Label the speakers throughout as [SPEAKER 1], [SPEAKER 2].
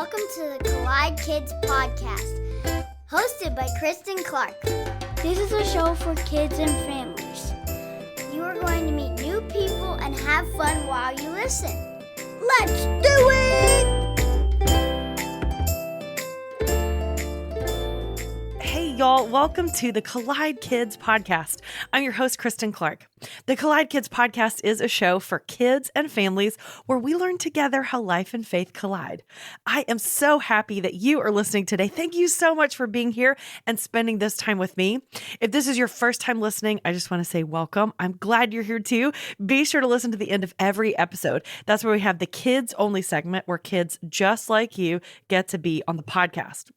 [SPEAKER 1] Welcome to the Collide Kids podcast, hosted by Christen Clark. This is a show for kids and families. You are going to meet new people and have fun while you listen. Let's do it!
[SPEAKER 2] Hey y'all, welcome to the Collide Kids podcast. I'm your host, Christen Clark. The Collide Kids podcast is a show for kids and families where we learn together how life and faith collide. I am so happy that you are listening today. Thank you so much for being here and spending this time with me. If this is your first time listening, I just want to say welcome. I'm glad you're here too. Be sure to listen to the end of every episode. That's where we have the kids only segment where kids just like you get to be on the podcast.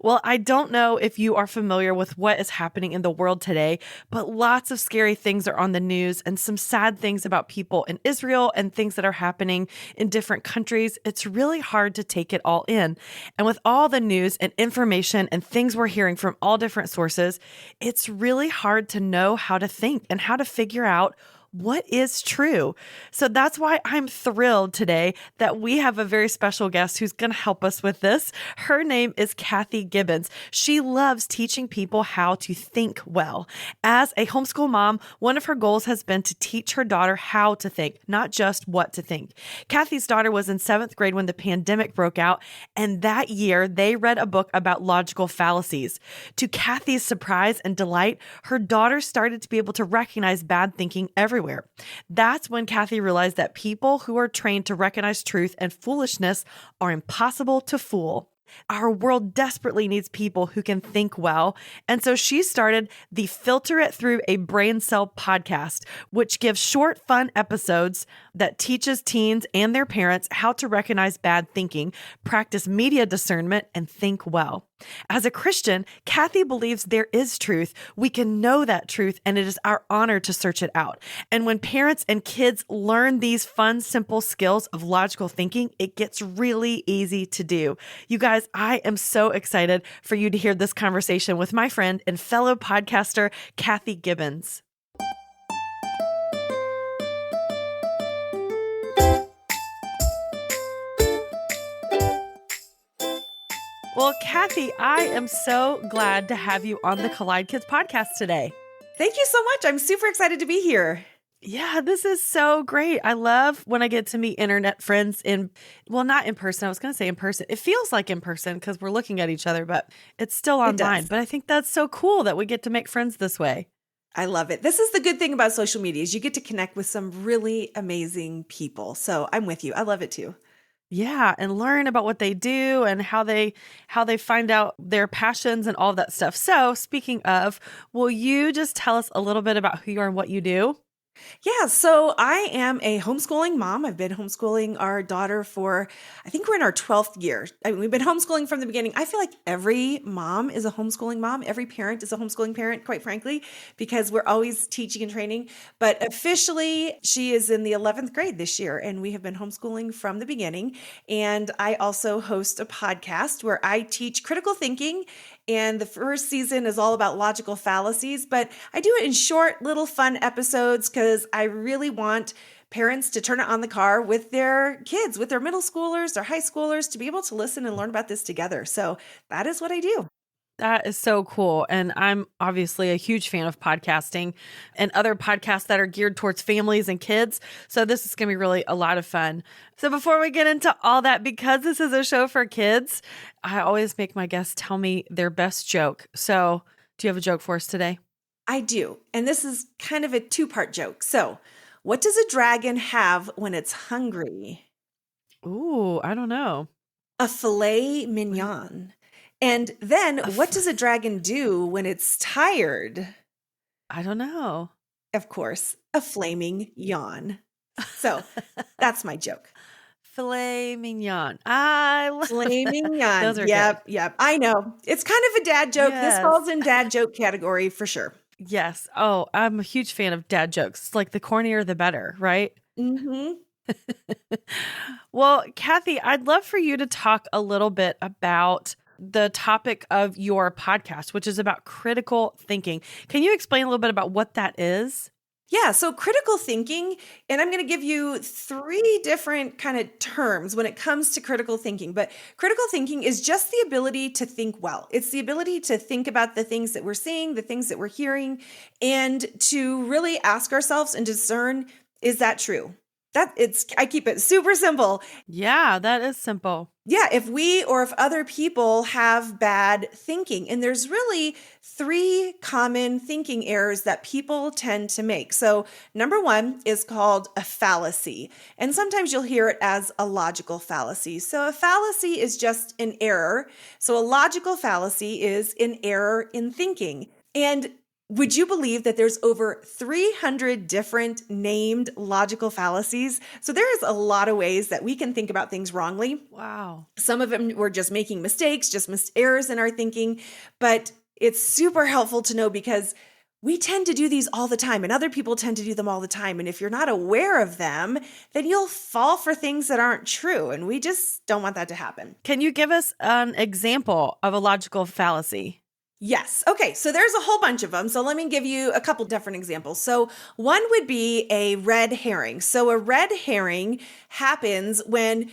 [SPEAKER 2] Well, I don't know if you are familiar with what is happening in the world today, but lots of scary things are on the news and some sad things about people in Israel and things that are happening in different countries. It's really hard to take it all in. And with all the news and information and things we're hearing from all different sources, it's really hard to know how to think and how to figure out what is true. So that's why I'm thrilled today that we have a very special guest who's going to help us with this. Her name is Kathy Gibbens. She loves teaching people how to think well. As a homeschool mom, one of her goals has been to teach her daughter how to think, not just what to think. Kathy's daughter was in 7th grade when the pandemic broke out, and that year they read a book about logical fallacies. To Kathy's surprise and delight, her daughter started to be able to recognize bad thinking everywhere. That's when Kathy realized that people who are trained to recognize truth and foolishness are impossible to fool. Our world desperately needs people who can think well. And so she started the Filter It Through a Brain Cell podcast, which gives short, fun episodes that teaches teens and their parents how to recognize bad thinking, practice media discernment, and think well. As a Christian, Kathy believes there is truth. We can know that truth, and it is our honor to search it out. And when parents and kids learn these fun, simple skills of logical thinking, it gets really easy to do. You guys, I am so excited for you to hear this conversation with my friend and fellow podcaster, Kathy Gibbens. Well, Kathy, I am so glad to have you on the Collide Kids podcast today.
[SPEAKER 3] Thank you so much. I'm super excited to be here.
[SPEAKER 2] Yeah, this is so great. I love when I get to meet internet friends not in person. I was going to say in person. It feels like in person because we're looking at each other, but it's still online. But I think that's so cool that we get to make friends this way.
[SPEAKER 3] I love it. This is the good thing about social media is you get to connect with some really amazing people. So I'm with you. I love it too.
[SPEAKER 2] Yeah, and learn about what they do and how they find out their passions and all of that stuff. So speaking of, will you just tell us a little bit about who you are and what you do?
[SPEAKER 3] Yeah, so I am a homeschooling mom. I've been homeschooling our daughter for, I think we're in our 12th year. We've been homeschooling from the beginning. I feel like every mom is a homeschooling mom. Every parent is a homeschooling parent, quite frankly, because we're always teaching and training. But officially, she is in the 11th grade this year, and we have been homeschooling from the beginning. And I also host a podcast where I teach critical thinking. And the first season is all about logical fallacies, but I do it in short, little fun episodes because I really want parents to turn it on the car with their kids, with their middle schoolers, their high schoolers, to be able to listen and learn about this together. So that is what I do.
[SPEAKER 2] That is so cool. And I'm obviously a huge fan of podcasting and other podcasts that are geared towards families and kids. So this is going to be really a lot of fun. So before we get into all that, because this is a show for kids, I always make my guests tell me their best joke. So do you have a joke for us today?
[SPEAKER 3] I do. And this is kind of a two-part joke. So what does a dragon have when it's hungry?
[SPEAKER 2] Ooh, I don't know.
[SPEAKER 3] A filet mignon. And then what does a dragon do when it's tired?
[SPEAKER 2] I don't know.
[SPEAKER 3] Of course, a flaming yawn. So that's my joke.
[SPEAKER 2] Filet mignon.
[SPEAKER 3] Filet mignon.
[SPEAKER 2] Those are
[SPEAKER 3] yep,
[SPEAKER 2] good.
[SPEAKER 3] yep. I know. It's kind of a dad joke.
[SPEAKER 2] Yes.
[SPEAKER 3] This falls in dad joke category for sure.
[SPEAKER 2] Yes. Oh, I'm a huge fan of dad jokes. It's like the cornier, the better, right?
[SPEAKER 3] Mm-hmm.
[SPEAKER 2] Well, Kathy, I'd love for you to talk a little bit about the topic of your podcast, which is about critical thinking. Can you explain a little bit about what that is?
[SPEAKER 3] Yeah, so critical thinking, and I'm going to give you three different kind of terms when it comes to critical thinking. But critical thinking is just the ability to think well. It's the ability to think about the things that we're seeing, the things that we're hearing, and to really ask ourselves and discern, is that true? I keep it super simple.
[SPEAKER 2] Yeah, that is simple.
[SPEAKER 3] Yeah, if we or if other people have bad thinking, and there's really three common thinking errors that people tend to make. So, number one is called a fallacy, and sometimes you'll hear it as a logical fallacy. So, a fallacy is just an error. So, a logical fallacy is an error in thinking. And would you believe that there's over 300 different named logical fallacies? So there is a lot of ways that we can think about things wrongly.
[SPEAKER 2] Wow.
[SPEAKER 3] Some of them we're just making mistakes, just errors in our thinking, but it's super helpful to know because we tend to do these all the time and other people tend to do them all the time. And if you're not aware of them, then you'll fall for things that aren't true. And we just don't want that to happen.
[SPEAKER 2] Can you give us an example of a logical fallacy?
[SPEAKER 3] Yes. Okay. So there's a whole bunch of them. So let me give you a couple different examples. So one would be a red herring. So a red herring happens when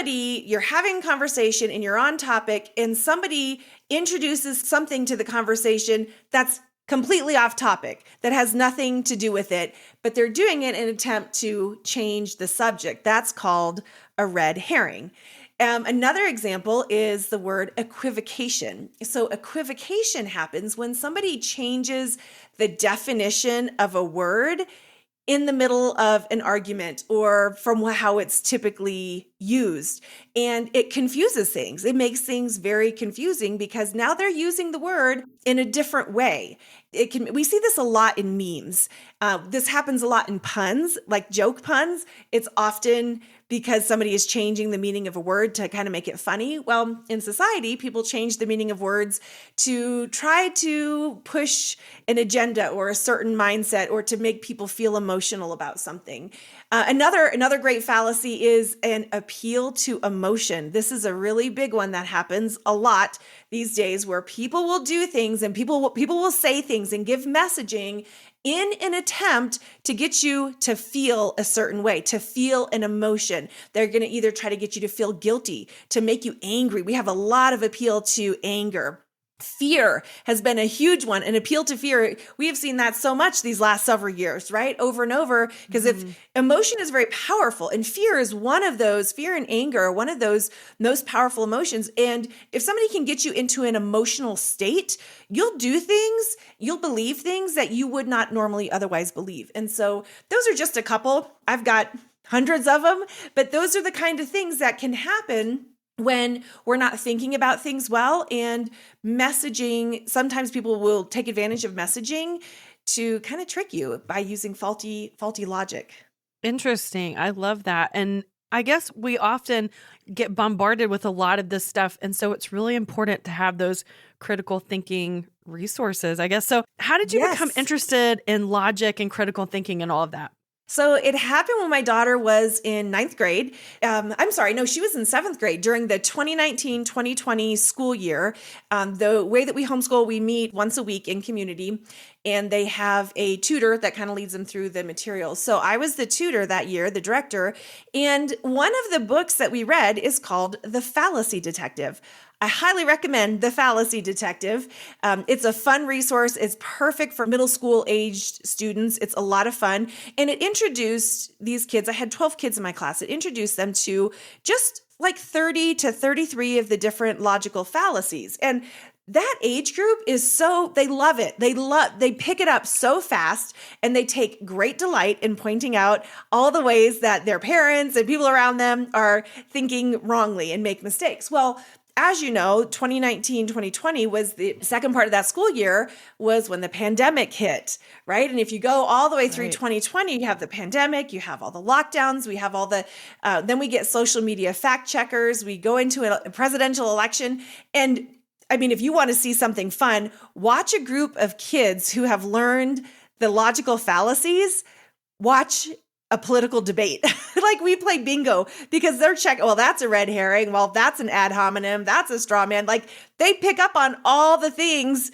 [SPEAKER 3] you're having a conversation and you're on topic and somebody introduces something to the conversation that's completely off topic, that has nothing to do with it, but they're doing it in an attempt to change the subject. That's called a red herring. Another example is the word equivocation. So equivocation happens when somebody changes the definition of a word in the middle of an argument or from how it's typically used. And it confuses things. It makes things very confusing because now they're using the word in a different way. We see this a lot in memes. This happens a lot in puns, like joke puns. It's often because somebody is changing the meaning of a word to kind of make it funny. Well, in society, people change the meaning of words to try to push an agenda or a certain mindset or to make people feel emotional about something. Another great fallacy is an appeal to emotion. This is a really big one that happens a lot these days where people will do things and people will say things and give messaging in an attempt to get you to feel a certain way, to feel an emotion. They're going to either try to get you to feel guilty, to make you angry. We have a lot of appeal to anger. Fear has been a huge one, an appeal to fear. We have seen that so much these last several years, right? Over and over, because if emotion is very powerful and fear is one of those, fear and anger are one of those most powerful emotions. And if somebody can get you into an emotional state, you'll do things, you'll believe things that you would not normally otherwise believe. And so those are just a couple. I've got hundreds of them, but those are the kind of things that can happen when we're not thinking about things well, and messaging, sometimes people will take advantage of messaging to kind of trick you by using faulty logic.
[SPEAKER 2] Interesting. I love that. And I guess we often get bombarded with a lot of this stuff. And so it's really important to have those critical thinking resources, I guess. So how did you become interested in logic and critical thinking and all of that?
[SPEAKER 3] So it happened when my daughter was in ninth grade. She was in seventh grade during the 2019-2020 school year. The way that we homeschool, we meet once a week in community, and they have a tutor that kind of leads them through the materials. So I was the tutor that year, the director, and one of the books that we read is called The Fallacy Detective. I highly recommend The Fallacy Detective. It's a fun resource. It's perfect for middle school aged students. It's a lot of fun. And it introduced these kids, I had 12 kids in my class, it introduced them to just like 30 to 33 of the different logical fallacies. And that age group they love it. They pick it up so fast, and they take great delight in pointing out all the ways that their parents and people around them are thinking wrongly and make mistakes. Well, as you know, 2019-2020 was the second part of that school year was when the pandemic hit, right? And if you go all the way through 2020, you have the pandemic, you have all the lockdowns, we have all the, then we get social media fact checkers, we go into a presidential election. And I mean, if you want to see something fun, watch a group of kids who have learned the logical fallacies, watch a political debate. Like we play bingo because they're checking, well, that's a red herring. Well, that's an ad hominem. That's a straw man. Like they pick up on all the things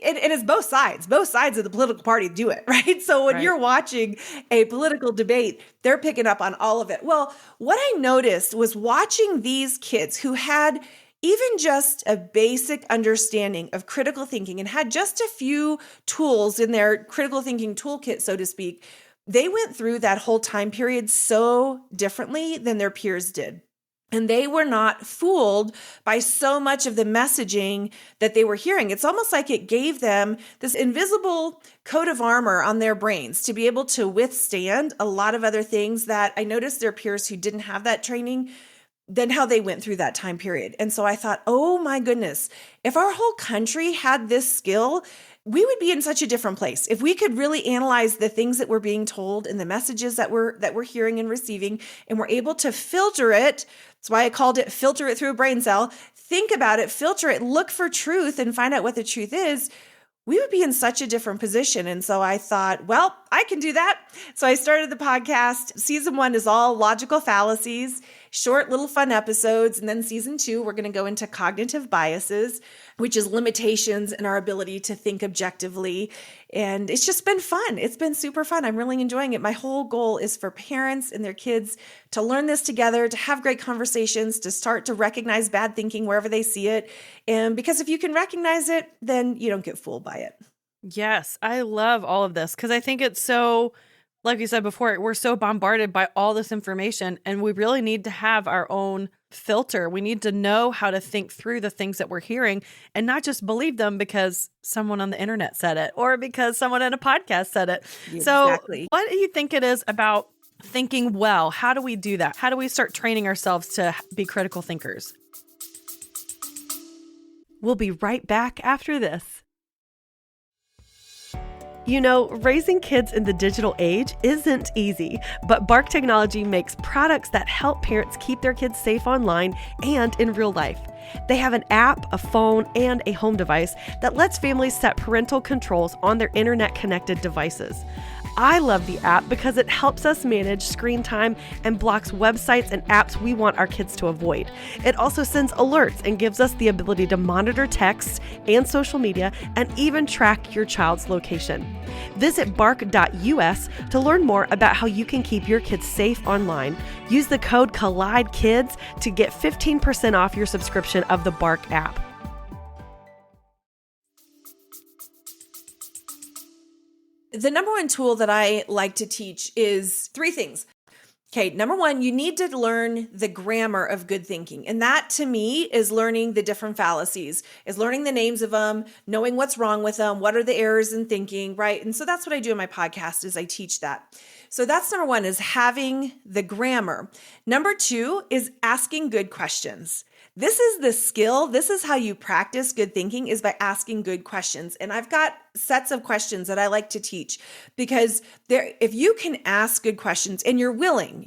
[SPEAKER 3] And it's both sides. Both sides of the political party do it, right? So when you're watching a political debate, they're picking up on all of it. Well, what I noticed was watching these kids who had even just a basic understanding of critical thinking and had just a few tools in their critical thinking toolkit, so to speak, they went through that whole time period so differently than their peers did. And they were not fooled by so much of the messaging that they were hearing. It's almost like it gave them this invisible coat of armor on their brains to be able to withstand a lot of other things that I noticed their peers who didn't have that training, then how they went through that time period. And so I thought, oh my goodness, if our whole country had this skill, we would be in such a different place. If we could really analyze the things that we're being told and the messages that we're hearing and receiving, and we're able to filter it. That's why I called it filter it through a brain cell. Think about it, filter it, look for truth and find out what the truth is. We would be in such a different position. And so I thought, well, I can do that. So I started the podcast. Season 1 is all logical fallacies, short little fun episodes. And then season 2, we're going to go into cognitive biases, which is limitations in our ability to think objectively. And it's just been fun. It's been super fun. I'm really enjoying it. My whole goal is for parents and their kids to learn this together, to have great conversations, to start to recognize bad thinking wherever they see it. And because if you can recognize it, then you don't get fooled by it.
[SPEAKER 2] Yes, I love all of this because I think it's so, like you said before, we're so bombarded by all this information and we really need to have our own filter. We need to know how to think through the things that we're hearing and not just believe them because someone on the internet said it or because someone in a podcast said it.
[SPEAKER 3] Exactly.
[SPEAKER 2] So what do you think it is about thinking well? How do we do that? How do we start training ourselves to be critical thinkers? We'll be right back after this. You know, raising kids in the digital age isn't easy, but Bark Technology makes products that help parents keep their kids safe online and in real life. They have an app, a phone, and a home device that lets families set parental controls on their internet-connected devices. I love the app because it helps us manage screen time and blocks websites and apps we want our kids to avoid. It also sends alerts and gives us the ability to monitor texts and social media and even track your child's location. Visit bark.us to learn more about how you can keep your kids safe online. Use the code COLLIDEKIDS to get 15% off your subscription of the Bark app.
[SPEAKER 3] The number one tool that I like to teach is 3 things. Okay, number 1, you need to learn the grammar of good thinking. And that to me is learning the different fallacies, is learning the names of them, knowing what's wrong with them, what are the errors in thinking, right? And so that's what I do in my podcast is I teach that. So that's number 1 is having the grammar. Number 2 is asking good questions. This is the skill. This is how you practice good thinking is by asking good questions. And I've got sets of questions that I like to teach because if you can ask good questions and you're willing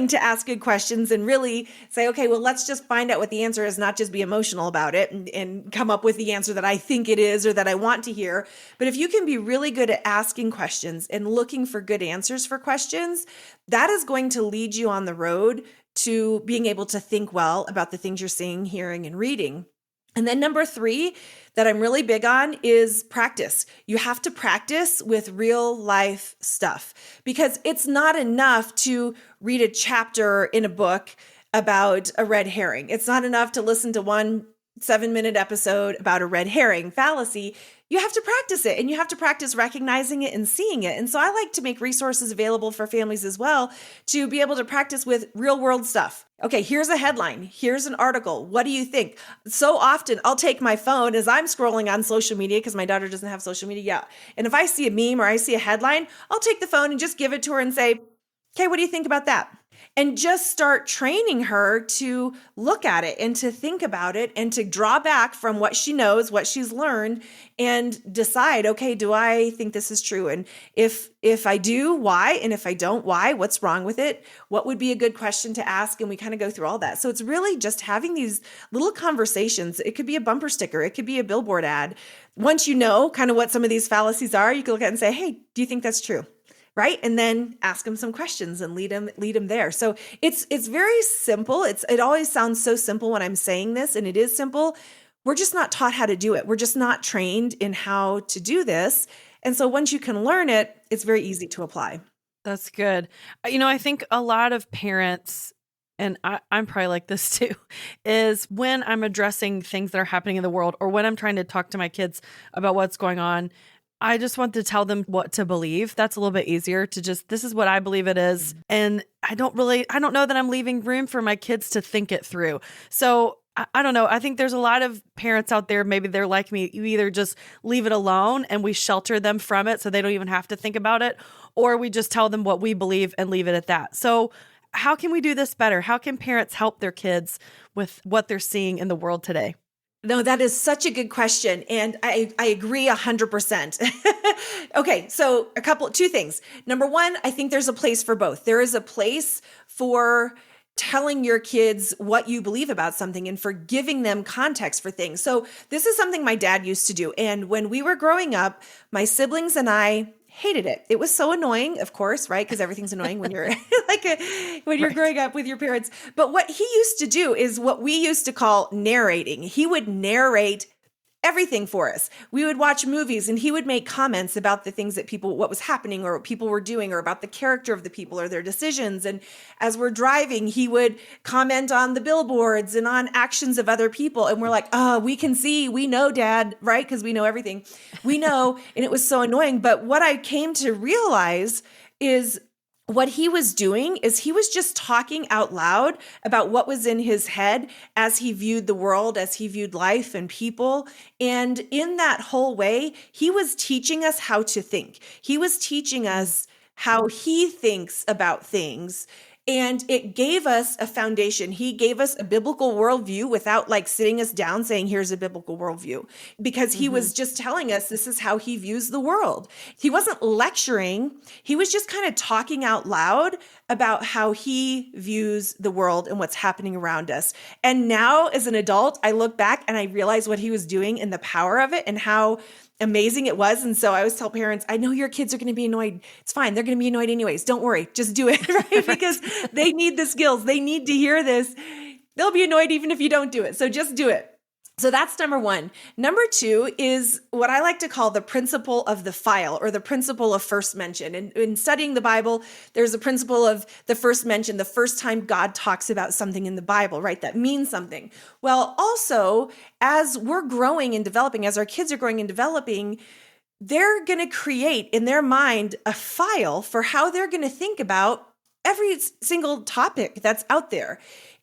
[SPEAKER 3] to ask good questions and really say, okay, well, let's just find out what the answer is, not just be emotional about it and come up with the answer that I think it is or that I want to hear. But if you can be really good at asking questions and looking for good answers for questions, that is going to lead you on the road to being able to think well about the things you're seeing, hearing, and reading. And then number 3 that I'm really big on is practice. You have to practice with real life stuff because it's not enough to read a chapter in a book about a red herring. It's not enough to listen to one 7-minute episode about a red herring fallacy. You have to practice it and you have to practice recognizing it and seeing it. And so I like to make resources available for families as well to be able to practice with real world stuff. Okay, here's a headline. Here's an article. What do you think? So often I'll take my phone as I'm scrolling on social media because my daughter doesn't have social media yet. And if I see a meme or I see a headline, I'll take the phone and just give it to her and say, okay, what do you think about that? And just start training her to look at it and to think about it and to draw back from what she knows, what she's learned, and decide, okay, do I think this is true? And if I do, why? And if I don't, why? What's wrong with it? What would be a good question to ask? And we kind of go through all that. So it's really just having these little conversations. It could be a bumper sticker. It could be a billboard ad. Once you know kind of what some of these fallacies are, you can look at it and say, hey, do you think that's true? Right? And then ask them some questions and lead them there. So it's very simple. It always sounds so simple when I'm saying this, and it is simple, we're just not taught how to do it. We're just not trained in how to do this. And so once you can learn it, it's very easy to apply.
[SPEAKER 2] That's good. I think a lot of parents, and I'm probably like this too, is when I'm addressing things that are happening in the world or when I'm trying to talk to my kids about what's going on, I just want to tell them what to believe. That's a little bit easier to just, this is what I believe it is. And I don't know that I'm leaving room for my kids to think it through. So I don't know. I think there's a lot of parents out there, maybe they're like me. You either just leave it alone and we shelter them from it so they don't even have to think about it, or we just tell them what we believe and leave it at that. So how can we do this better? How can parents help their kids with what they're seeing in the world today?
[SPEAKER 3] No, that is such a good question. And I agree 100%. Okay, so two things. Number one, I think there's a place for both. There is a place for telling your kids what you believe about something and for giving them context for things. So this is something my dad used to do. And when we were growing up, my siblings and I hated it. It was so annoying, of course, right? Because everything's annoying when you're when you're growing up with your parents. But what he used to do is what we used to call narrating. He would narrate everything for us. We would watch movies and he would make comments about the things that what was happening or what people were doing or about the character of the people or their decisions. And as we're driving, he would comment on the billboards and on actions of other people. And we're like, we can see, we know, Dad, right? Because we know everything. We know. And it was so annoying. But what I came to realize is what he was doing is he was just talking out loud about what was in his head as he viewed the world, as he viewed life and people. And in that whole way, he was teaching us how to think. He was teaching us how he thinks about things. And it gave us a foundation. He gave us a biblical worldview without sitting us down saying, here's a biblical worldview, because he was just telling us this is how he views the world. He wasn't lecturing. He was just kind of talking out loud about how he views the world and what's happening around us. And now as an adult, I look back and I realize what he was doing and the power of it and how amazing it was. And so I always tell parents, I know your kids are going to be annoyed. It's fine. They're going to be annoyed anyways. Don't worry. Just do it, right? Because they need the skills. They need to hear this. They'll be annoyed even if you don't do it. So just do it. So that's number one. Number two is what I like to call the principle of the file or the principle of first mention. And in studying the Bible, there's a principle of the first mention, the first time God talks about something in the Bible, right? That means something. Well, also, as we're growing and developing, as our kids are growing and developing, they're going to create in their mind a file for how they're going to think about every single topic that's out there.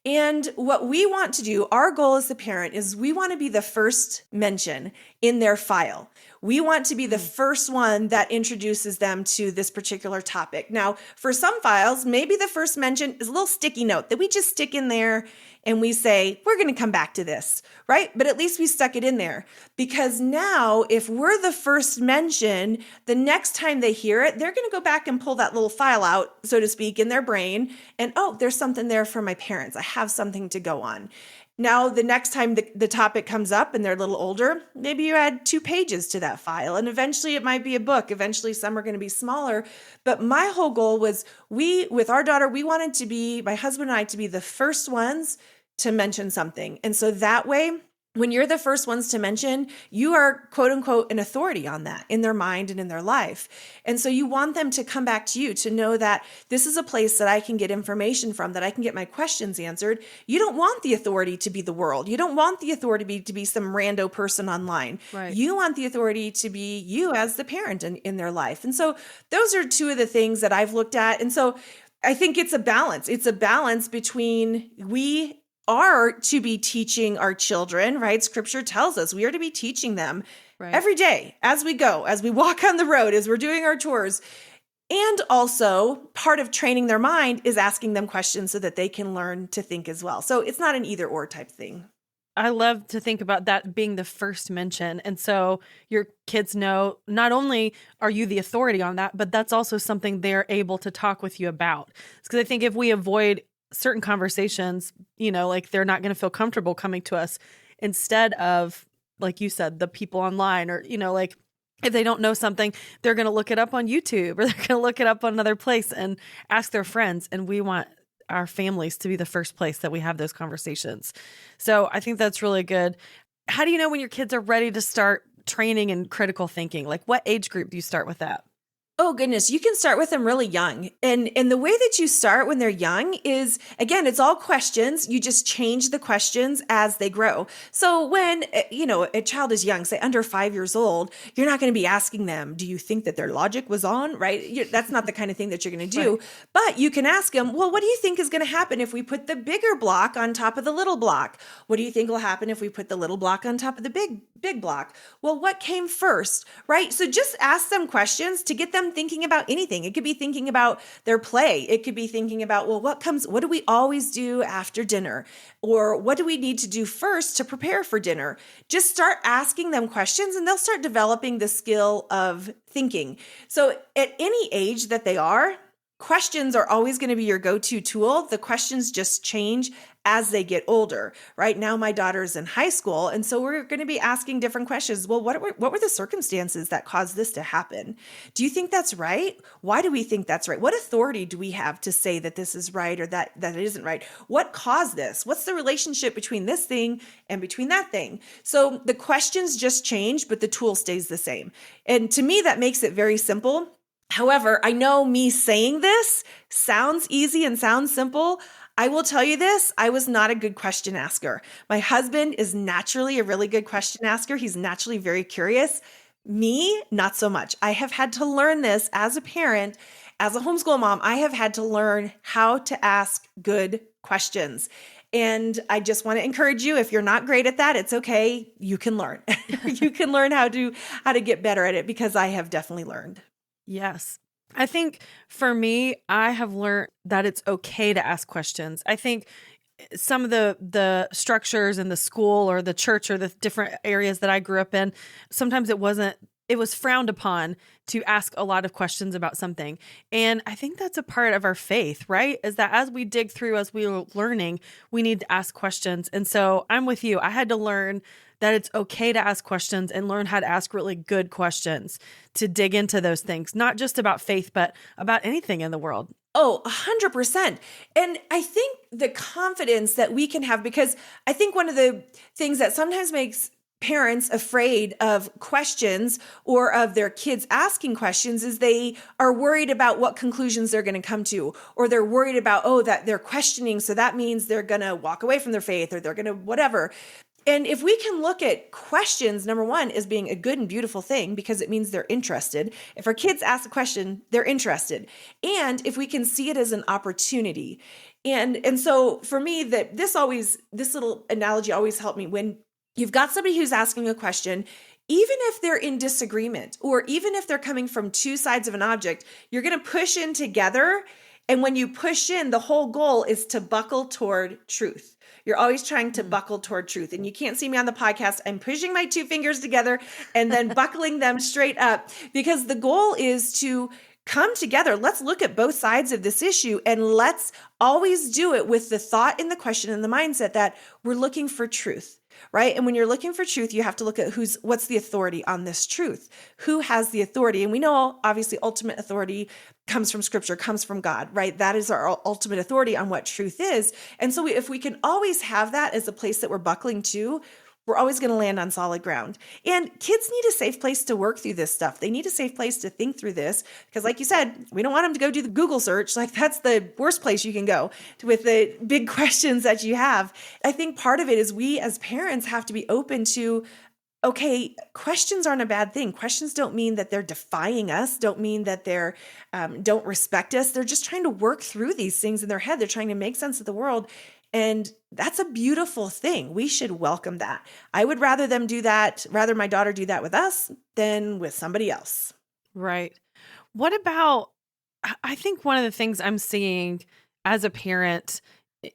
[SPEAKER 3] And what we want to do, our goal as the parent, is we want to be the first mention in their file. We want to be the first one that introduces them to this particular topic. Now, for some files, maybe the first mention is a little sticky note that we just stick in there and we say, we're going to come back to this, right? But at least we stuck it in there, because now if we're the first mention, the next time they hear it, they're going to go back and pull that little file out, so to speak, in their brain. And, there's something there for my parents. I have something to go on. Now, the next time the topic comes up and they're a little older, maybe you add 2 pages to that file. And eventually it might be a book. Eventually some are going to be smaller. But my whole goal was with our daughter, we wanted to be, my husband and I, to be the first ones to mention something. And so that way, when you're the first ones to mention, you are, quote unquote, an authority on that in their mind and in their life. And so you want them to come back to you to know that this is a place that I can get information from, that I can get my questions answered. You don't want the authority to be the world. You don't want the authority to be some rando person online.
[SPEAKER 2] Right.
[SPEAKER 3] You want the authority to be you as the parent in their life. And so those are 2 of the things that I've looked at. And so I think it's a balance. It's a balance between we are to be teaching our children, right? Scripture tells us we are to be teaching them every day as we go, as we walk on the road, as we're doing our chores. And also part of training their mind is asking them questions so that they can learn to think as well. So it's not an either or type thing.
[SPEAKER 2] I love to think about that being the first mention. And so your kids know not only are you the authority on that, but that's also something they're able to talk with you about. Because I think if we avoid certain conversations, they're not going to feel comfortable coming to us, instead of, like you said, the people online, or, if they don't know something, they're going to look it up on YouTube, or they're going to look it up on another place and ask their friends. And we want our families to be the first place that we have those conversations. So I think that's really good. how do you know when your kids are ready to start training in critical thinking? Like what age group do you start with that?
[SPEAKER 3] Oh goodness, you can start with them really young. And the way that you start when they're young is, again, it's all questions. You just change the questions as they grow. So when, a child is young, say under 5 years old, you're not going to be asking them, do you think that their logic was on, right? That's not the kind of thing that you're going to do. Right. But you can ask them, well, what do you think is going to happen if we put the bigger block on top of the little block? What do you think will happen if we put the little block on top of the big block? Well, what came first, right? So just ask them questions to get them thinking about anything. It could be thinking about their play. It could be thinking about, well, what do we always do after dinner? Or what do we need to do first to prepare for dinner? Just start asking them questions and they'll start developing the skill of thinking. So at any age that they are, questions are always going to be your go-to tool. The questions just change as they get older. Right now, my daughter's in high school, and so we're going to be asking different questions. Well, what were the circumstances that caused this to happen? Do you think that's right? Why do we think that's right? What authority do we have to say that this is right or that it isn't right? What caused this? What's the relationship between this thing and between that thing? So the questions just change, but the tool stays the same. And to me, that makes it very simple. However, I know me saying this sounds easy and sounds simple. I will tell you this, I was not a good question asker. My husband is naturally a really good question asker. He's naturally very curious. Me, not so much. I have had to learn this as a parent, as a homeschool mom. I have had to learn how to ask good questions. And I just want to encourage you, if you're not great at that, it's okay. You can learn. You can learn how to get better at it, because I have definitely learned.
[SPEAKER 2] Yes. I think for me, I have learned that it's okay to ask questions. I think some of the structures in the school or the church or the different areas that I grew up in, sometimes it was frowned upon to ask a lot of questions about something. And I think that's a part of our faith, right? Is that as we dig through, as we are learning, we need to ask questions. And so I'm with you. I had to learn that it's okay to ask questions and learn how to ask really good questions to dig into those things, not just about faith, but about anything in the world.
[SPEAKER 3] Oh, 100%. And I think the confidence that we can have, because I think one of the things that sometimes makes parents afraid of questions or of their kids asking questions is they are worried about what conclusions they're going to come to, or they're worried about, that they're questioning, so that means they're going to walk away from their faith, or they're going to whatever. And if we can look at questions, number one, as being a good and beautiful thing, because it means they're interested. If our kids ask a question, they're interested. And if we can see it as an opportunity. And so for me, this little analogy always helped me. When you've got somebody who's asking a question, even if they're in disagreement, or even if they're coming from two sides of an object, you're going to push in together. And when you push in, the whole goal is to buckle toward truth. You're always trying to buckle toward truth. And you can't see me on the podcast. I'm pushing my two fingers together and then buckling them straight up, because the goal is to come together. Let's look at both sides of this issue, and let's always do it with the thought and the question and the mindset that we're looking for truth, right? And when you're looking for truth, you have to look at what's the authority on this truth? Who has the authority? And we know, obviously, ultimate authority comes from Scripture, comes from God, right? That is our ultimate authority on what truth is. And so if we can always have that as a place that we're buckling to, we're always going to land on solid ground. And kids need a safe place to work through this stuff. They need a safe place to think through this, because like you said, we don't want them to go do the Google search. Like, that's the worst place you can go with the big questions that you have. I think part of it is we as parents have to be open to, okay, questions aren't a bad thing. Questions don't mean that they're defying us, don't mean that they're don't respect us. They're just trying to work through these things in their head. They're trying to make sense of the world. And that's a beautiful thing. We should welcome that. I would rather my daughter do that with us than with somebody else.
[SPEAKER 2] Right. What about, I think one of the things I'm seeing as a parent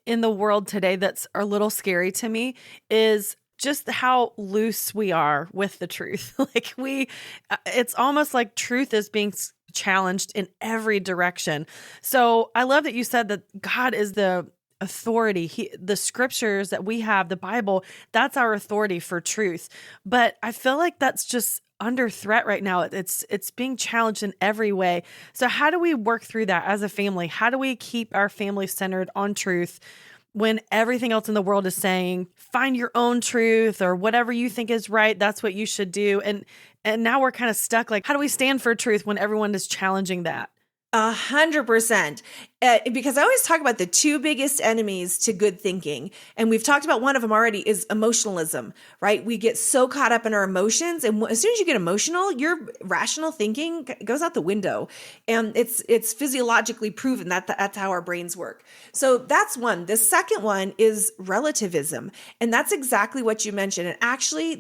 [SPEAKER 2] in the world today that's a little scary to me is just how loose we are with the truth. Like it's almost like truth is being challenged in every direction. So I love that you said that God is the authority. The scriptures that we have, the Bible, that's our authority for truth. But I feel like that's just under threat right now. It's being challenged in every way. So how do we work through that as a family? How do we keep our family centered on truth when everything else in the world is saying, find your own truth or whatever you think is right, that's what you should do. And now we're kind of stuck. Like, how do we stand for truth when everyone is challenging that?
[SPEAKER 3] 100%. Because I always talk about the two biggest enemies to good thinking. And we've talked about one of them already is emotionalism, right? We get so caught up in our emotions. And as soon as you get emotional, your rational thinking goes out the window. And it's physiologically proven that that's how our brains work. So that's one. The second one is relativism. And that's exactly what you mentioned. And actually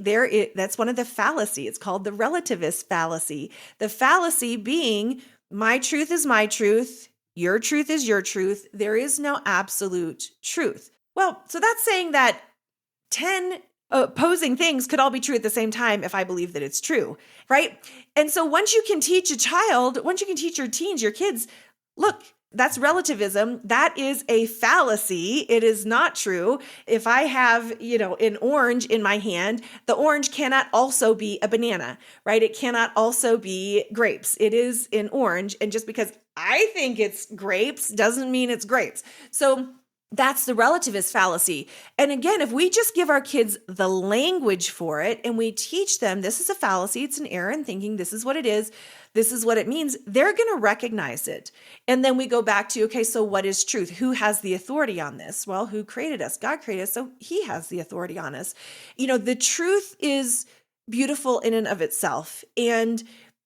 [SPEAKER 3] that's one of the fallacy. It's called the relativist fallacy. The fallacy being, my truth is my truth. Your truth is your truth. There is no absolute truth. Well, so that's saying that 10 opposing things could all be true at the same time if I believe that it's true, right? And so once you can teach your teens, your kids, look, that's relativism. That is a fallacy. It is not true. If I have, an orange in my hand, the orange cannot also be a banana, right? It cannot also be grapes. It is an orange. And just because I think it's grapes doesn't mean it's grapes. So that's the relativist fallacy. And again, if we just give our kids the language for it and we teach them, this is a fallacy, it's an error in thinking, this is what it is, this is what it means, they're going to recognize it. And then we go back to, okay, so what is truth? Who has the authority on this? Well, who created us? God created us, so he has the authority on us. The truth is beautiful in and of itself. And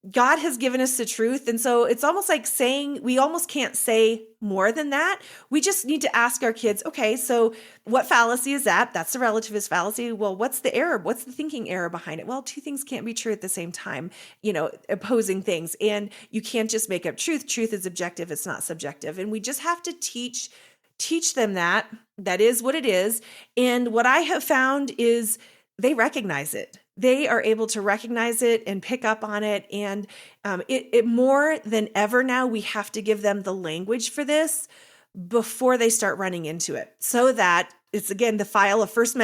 [SPEAKER 3] God has given us the truth. And so it's almost like saying, we almost can't say more than that. We just need to ask our kids, okay, so what fallacy is that? That's the relativist fallacy. Well, what's the error? What's the thinking error behind it? Well, two things can't be true at the same time, opposing things. And you can't just make up truth. Truth is objective. It's not subjective. And we just have to teach them that is what it is. And what I have found is they recognize it. They are able to recognize it and pick up on it. And it more than ever now, we have to give them the language for this before they start running into it. So that it's, again, the first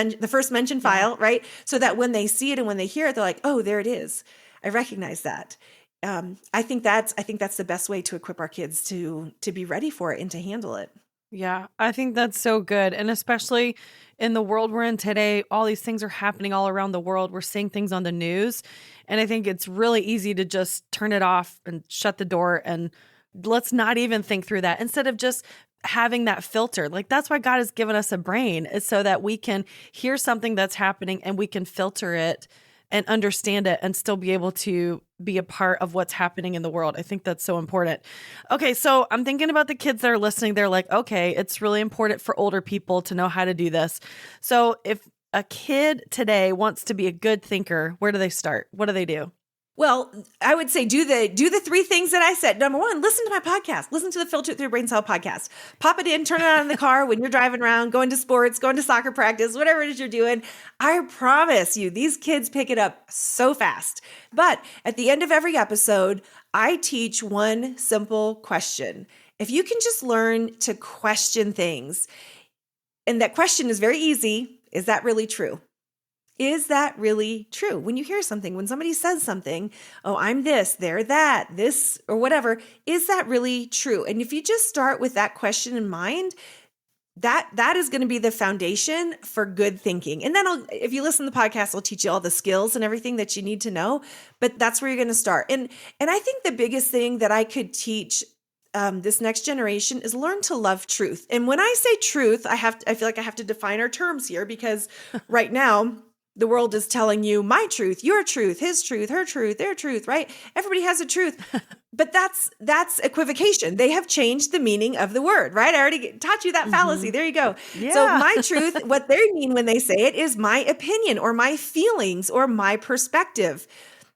[SPEAKER 3] mention file, right? So that when they see it and when they hear it, they're like, oh, there it is. I recognize that. I think that's the best way to equip our kids to be ready for it and to handle it.
[SPEAKER 2] Yeah, I think that's so good. And especially in the world we're in today, all these things are happening all around the world. We're seeing things on the news. And I think it's really easy to just turn it off and shut the door and let's not even think through that instead of just having that filter. Like, that's why God has given us a brain, is so that we can hear something that's happening and we can filter it and understand it and still be able to be a part of what's happening in the world. I think that's so important. Okay, so I'm thinking about the kids that are listening. They're like, okay, it's really important for older people to know how to do this. So if a kid today wants to be a good thinker, where do they start? What do they do?
[SPEAKER 3] Well, I would say do the three things that I said. Number one, listen to my podcast. Listen to the Filter It Through Your Brain Cell podcast. Pop it in, turn it on in the car when you're driving around, going to sports, going to soccer practice, whatever it is you're doing. I promise you, these kids pick it up so fast. But at the end of every episode, I teach one simple question. If you can just learn to question things, and that question is very easy, is that really true? Is that really true? When you hear something, when somebody says something, oh, I'm this, they're that, this, or whatever, is that really true? And if you just start with that question in mind, that is going to be the foundation for good thinking. And then if you listen to the podcast, I'll teach you all the skills and everything that you need to know, but that's where you're going to start. And I think the biggest thing that I could teach this next generation is learn to love truth. And when I say truth, I feel like I have to define our terms here, because right now, the world is telling you my truth, your truth, his truth, her truth, their truth, right? Everybody has a truth. But that's equivocation. They have changed the meaning of the word, right? I already taught you that fallacy. There you go.
[SPEAKER 2] Yeah.
[SPEAKER 3] So my truth, what they mean when they say it, is my opinion or my feelings or my perspective.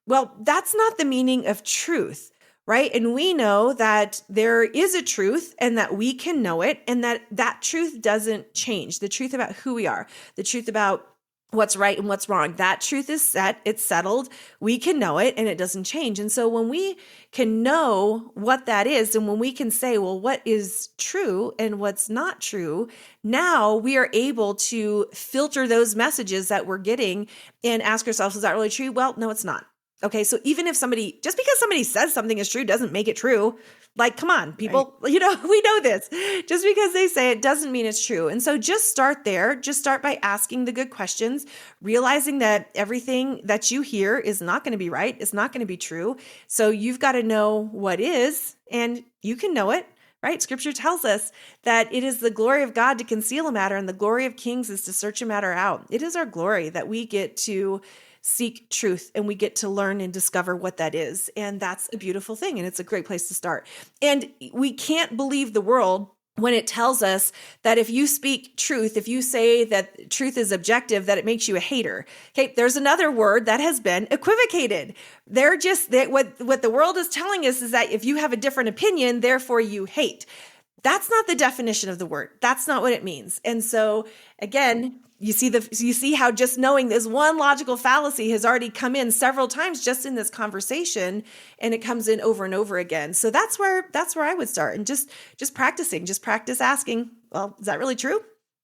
[SPEAKER 3] Well, that's not the meaning of truth, right? And we know that there is a truth and that we can know it, and that truth doesn't change. The truth about who we are, the truth about what's right and what's wrong. That truth is set, it's settled. We can know it and it doesn't change. And so when we can know what that is, and when we can say, well, what is true and what's not true, now we are able to filter those messages that we're getting and ask ourselves, is that really true? Well, no, it's not. Okay, so even if just because somebody says something is true doesn't make it true. Like, come on, people, we know this. Just because they say it doesn't mean it's true. And so just start there. Just start by asking the good questions, realizing that everything that you hear is not going to be right. It's not going to be true. So you've got to know what is, and you can know it. Right? Scripture tells us that it is the glory of God to conceal a matter, and the glory of kings is to search a matter out. It is our glory that we get to seek truth and we get to learn and discover what that is. And that's a beautiful thing. And it's a great place to start. And we can't believe the world when it tells us that if you speak truth, if you say that truth is objective, that it makes you a hater. Okay, there's another word that has been equivocated. What the world is telling us is that if you have a different opinion, therefore you hate. That's not the definition of the word. That's not what it means. And so again, you see how just knowing this one logical fallacy has already come in several times just in this conversation, and it comes in over and over again. So that's where I would start, and just practicing, just practice asking, well, is that really true?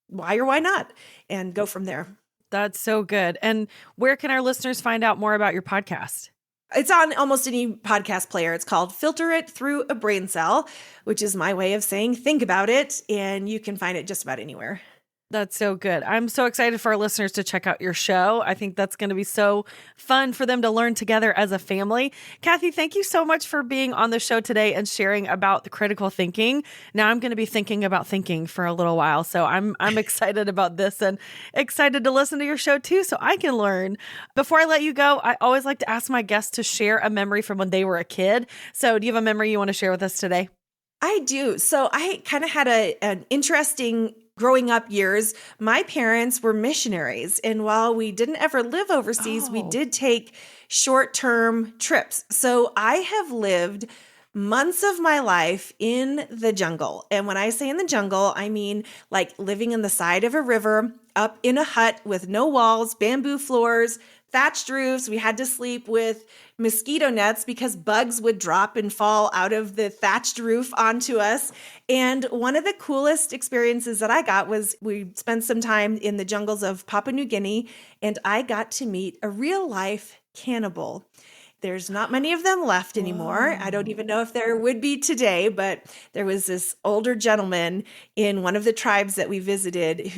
[SPEAKER 3] Why or why not? And go from there.
[SPEAKER 2] That's so good. And where can our listeners find out more about your podcast?
[SPEAKER 3] It's on almost any podcast player. It's called Filter It Through a Brain Cell, which is my way of saying think about it, and you can find it just about anywhere.
[SPEAKER 2] That's so good. I'm so excited for our listeners to check out your show. I think that's going to be so fun for them to learn together as a family. Kathy, thank you so much for being on the show today and sharing about the critical thinking. Now I'm going to be thinking about thinking for a little while. So I'm excited about this and excited to listen to your show too, so I can learn. Before I let you go, I always like to ask my guests to share a memory from when they were a kid. So do you have a memory you want to share with us today?
[SPEAKER 3] I do. So I kind of had an interesting growing up years. My parents were missionaries, and while we didn't ever live overseas, we did take short-term trips. So I have lived months of my life in the jungle. And when I say in the jungle, I mean like living in the side of a river, up in a hut with no walls, bamboo floors, thatched roofs. We had to sleep with mosquito nets because bugs would drop and fall out of the thatched roof onto us. And one of the coolest experiences that I got was we spent some time in the jungles of Papua New Guinea, and I got to meet a real life cannibal. There's not many of them left anymore. I don't even know if there would be today, but there was this older gentleman in one of the tribes that we visited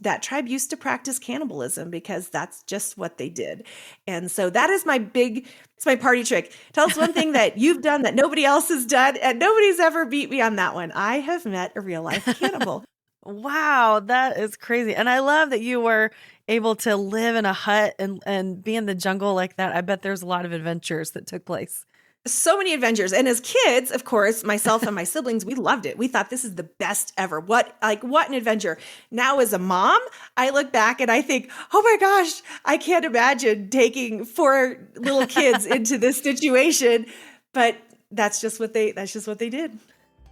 [SPEAKER 3] that tribe used to practice cannibalism because that's just what they did. And so that is it's my party trick. Tell us one thing that you've done that nobody else has done, and nobody's ever beat me on that one. I have met a real life cannibal.
[SPEAKER 2] Wow, that is crazy. And I love that you were able to live in a hut and be in the jungle like that. I bet there's a lot of adventures that took place.
[SPEAKER 3] So many adventures. And as kids, of course, myself and my siblings, we loved it. We thought this is the best ever. What an adventure. Now as a mom, I look back and I think, oh my gosh, I can't imagine taking 4 little kids into this situation. But that's just what they did.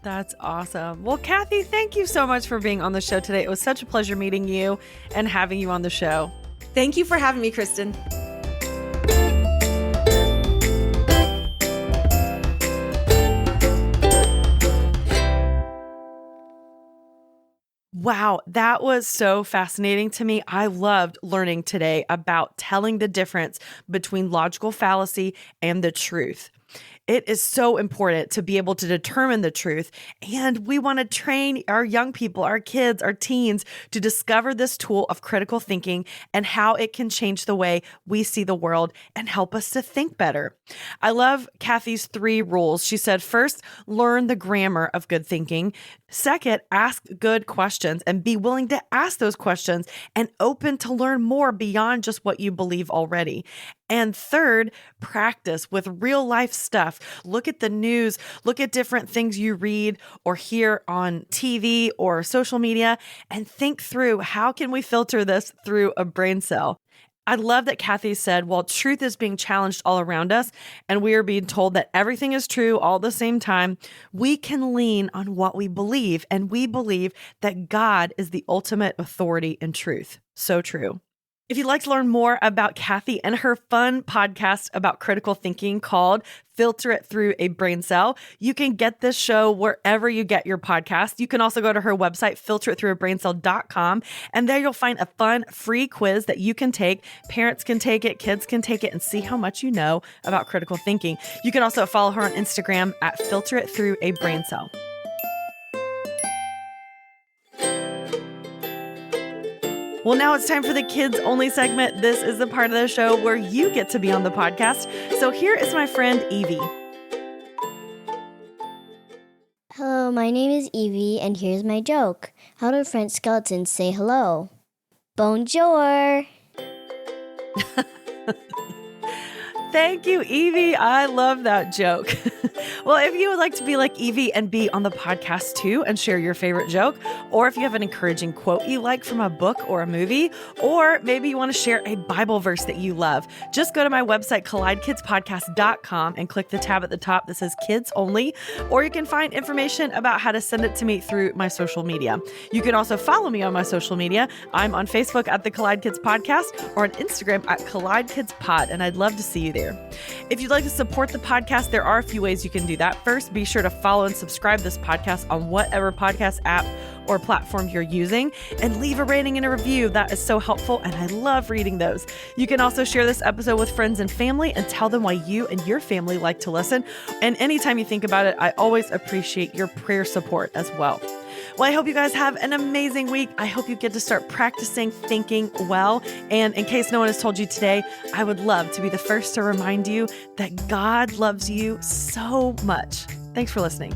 [SPEAKER 2] That's awesome. Well, Kathy, thank you so much for being on the show today. It was such a pleasure meeting you and having you on the show.
[SPEAKER 3] Thank you for having me, Kristen.
[SPEAKER 2] Wow, that was so fascinating to me. I loved learning today about telling the difference between logical fallacy and the truth. It is so important to be able to determine the truth, and we want to train our young people, our kids, our teens to discover this tool of critical thinking and how it can change the way we see the world and help us to think better. I love Kathy's 3 rules. She said, first, learn the grammar of good thinking. Second, ask good questions and be willing to ask those questions and open to learn more beyond just what you believe already. And third, practice with real life stuff. Look at the news, look at different things you read or hear on TV or social media, and think through how can we filter this through a brain cell. I love that Kathy said, while truth is being challenged all around us and we are being told that everything is true all at the same time, we can lean on what we believe, and we believe that God is the ultimate authority in truth. So true. If you'd like to learn more about Kathy and her fun podcast about critical thinking called Filter It Through a Brain Cell, you can get this show wherever you get your podcast. You can also go to her website, filteritthroughabraincell.com, and there you'll find a fun free quiz that you can take. Parents can take it, kids can take it, and see how much you know about critical thinking. You can also follow her on Instagram at Filter It Through a Brain Cell. Well, now it's time for the kids only segment. This is the part of the show where you get to be on the podcast. So here is my friend Evie.
[SPEAKER 4] Hello, my name is Evie, and here's my joke. How do French skeletons say hello? Bonjour!
[SPEAKER 2] Thank you, Evie. I love that joke. Well, if you would like to be like Evie and be on the podcast too and share your favorite joke, or if you have an encouraging quote you like from a book or a movie, or maybe you want to share a Bible verse that you love, just go to my website, collidekidspodcast.com, and click the tab at the top that says Kids Only, or you can find information about how to send it to me through my social media. You can also follow me on my social media. I'm on Facebook at the Collide Kids Podcast or on Instagram at Collide Kids Pod, and I'd love to see you there. If you'd like to support the podcast, there are a few ways you can do that. First, be sure to follow and subscribe this podcast on whatever podcast app or platform you're using, and leave a rating and a review. That is so helpful, and I love reading those. You can also share this episode with friends and family and tell them why you and your family like to listen. And anytime you think about it, I always appreciate your prayer support as well. Well, I hope you guys have an amazing week. I hope you get to start practicing thinking well. And in case no one has told you today, I would love to be the first to remind you that God loves you so much. Thanks for listening.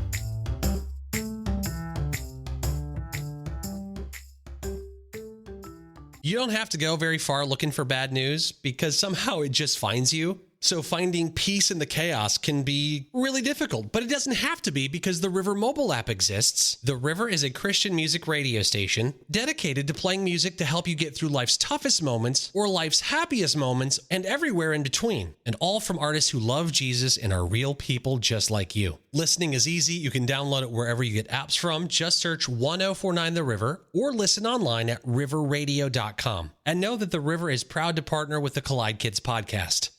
[SPEAKER 5] You don't have to go very far looking for bad news because somehow it just finds you. So finding peace in the chaos can be really difficult, but it doesn't have to be because the River mobile app exists. The River is a Christian music radio station dedicated to playing music to help you get through life's toughest moments or life's happiest moments and everywhere in between. And all from artists who love Jesus and are real people just like you. Listening is easy. You can download it wherever you get apps from. Just search 1049 The River or listen online at riverradio.com. And know that The River is proud to partner with the Collide Kids podcast.